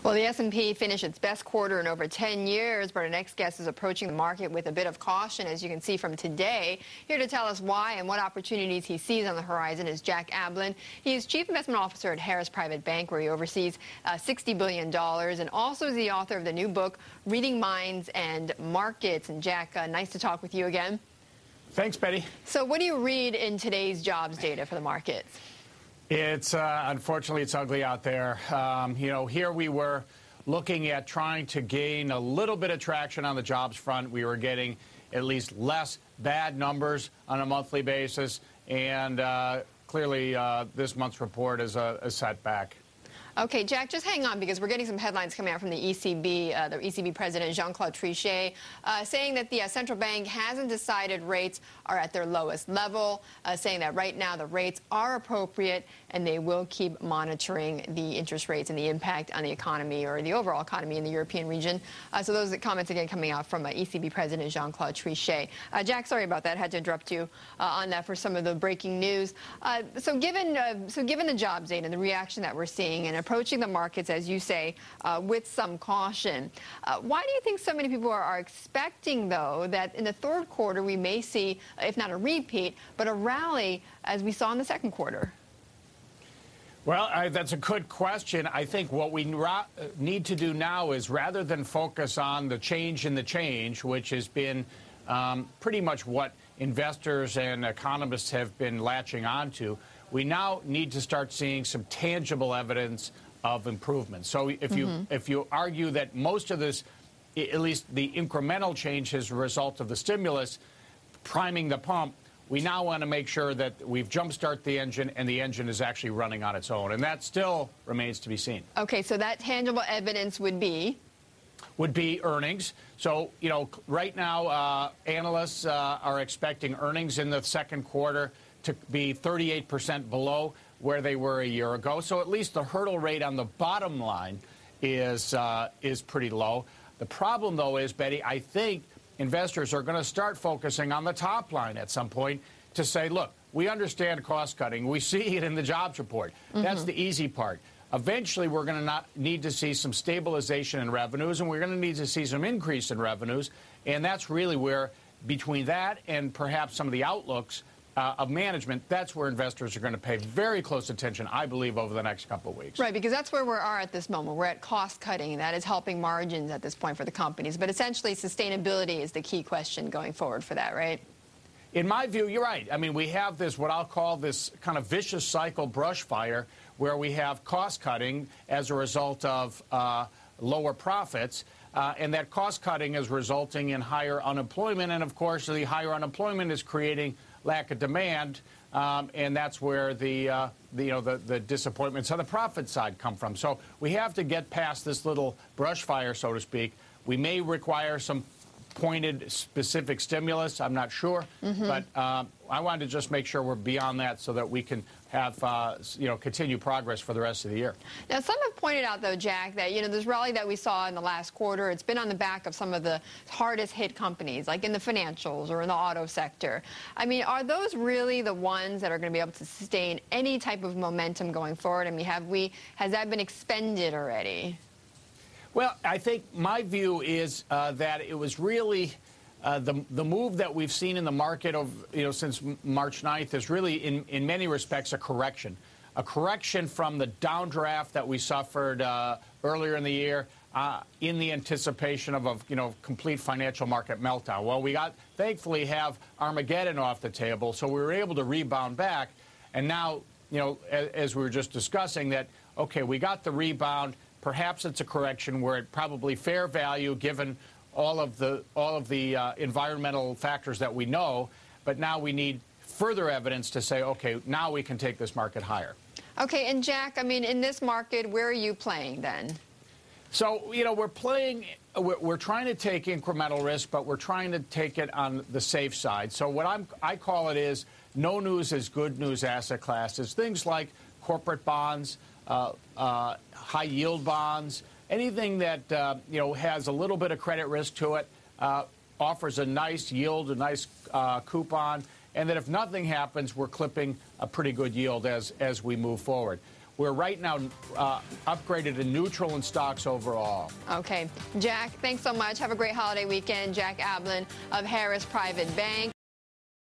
Well, the S&P finished its best quarter in over 10 years, but our next guest is approaching the market with a bit of caution, as you can see from today. Here to tell us why and what opportunities he sees on the horizon is Jack Ablin. He is Chief Investment Officer at Harris Private Bank, where he oversees $60 billion, and also is the author of the new book, Reading Minds and Markets. And Jack, nice to talk with you again. Thanks, Betty. So what do you read in today's jobs data for the markets? It's unfortunately, it's ugly out there. Here we were looking at trying to gain a little bit of traction on the jobs front. We were getting at least less bad numbers on a monthly basis, and clearly this month's report is a setback. Okay, Jack, just hang on, because we're getting some headlines coming out from the ECB President Jean-Claude Trichet, saying that the central bank hasn't decided rates are at their lowest level, saying that right now the rates are appropriate and they will keep monitoring the interest rates and the impact on the economy or the overall economy in the European region. So those are the comments again coming out from ECB President Jean-Claude Trichet. Jack, sorry about that. I had to interrupt you on that for some of the breaking news. So given the jobs data and the reaction that we're seeing and approaching the markets, as you say, with some caution, why do you think so many people are expecting, though, that in the third quarter we may see, if not a repeat, but a rally as we saw in the second quarter? Well, that's a good question. I think what we need to do now is, rather than focus on the change in the change, which has been pretty much what investors and economists have been latching onto, we now need to start seeing some tangible evidence of improvement. So if you argue that most of this, at least the incremental change, is a result of the stimulus priming the pump, we now want to make sure that we've jump-started the engine and the engine is actually running on its own. And that still remains to be seen. Okay, so that tangible evidence would be? Would be earnings. So, right now, analysts are expecting earnings in the second quarter to be 38% below where they were a year ago. So at least the hurdle rate on the bottom line is pretty low. The problem, though, is, Betty, I think investors are going to start focusing on the top line at some point to say, look, we understand cost cutting. We see it in the jobs report. That's the easy part. Eventually, we're going to need to see some stabilization in revenues, and we're going to need to see some increase in revenues. And that's really where, between that and perhaps some of the outlooks of management, that's where investors are going to pay very close attention, I believe, over the next couple of weeks. Right, because that's where we are at this moment. We're at cost cutting, and that is helping margins at this point for the companies. But essentially, sustainability is the key question going forward for that, right? In my view, you're right. I mean, we have this, what I'll call this kind of vicious cycle brush fire, where we have cost cutting as a result of lower profits. And that cost cutting is resulting in higher unemployment. And, of course, the higher unemployment is creating lack of demand, and that's where the disappointments on the profit side come from. So we have to get past this little brush fire, so to speak. We may require some pointed, specific stimulus. I'm not sure, but I wanted to just make sure we're beyond that so that we can have continue progress for the rest of the year. Now, some have pointed out, though, Jack, that this rally that we saw in the last quarter, it's been on the back of some of the hardest hit companies, like in the financials or in the auto sector. I mean, are those really the ones that are going to be able to sustain any type of momentum going forward? I mean, has that been expended already? Well, I think my view is that it was really the move that we've seen in the market since March 9th is really, in many respects, a correction from the downdraft that we suffered earlier in the year in the anticipation of a complete financial market meltdown. Well, we thankfully have Armageddon off the table, so we were able to rebound back. And now, as we were just discussing, that okay, we got the rebound. Perhaps it's a correction. We're at probably fair value given all of the environmental factors that we know, but now we need further evidence to say, okay, now we can take this market higher. Okay, and Jack, I mean, in this market, where are you playing then? So, we're trying to take incremental risk, but we're trying to take it on the safe side. So what I call it is no news is good news asset classes, things like corporate bonds, high yield bonds, anything that has a little bit of credit risk to it, offers a nice yield, a nice coupon, and that if nothing happens, we're clipping a pretty good yield as we move forward. we're right now upgraded to neutral in stocks overall. Okay. Jack, thanks so much. Have a great holiday weekend. Jack Ablin of Harris Private Bank.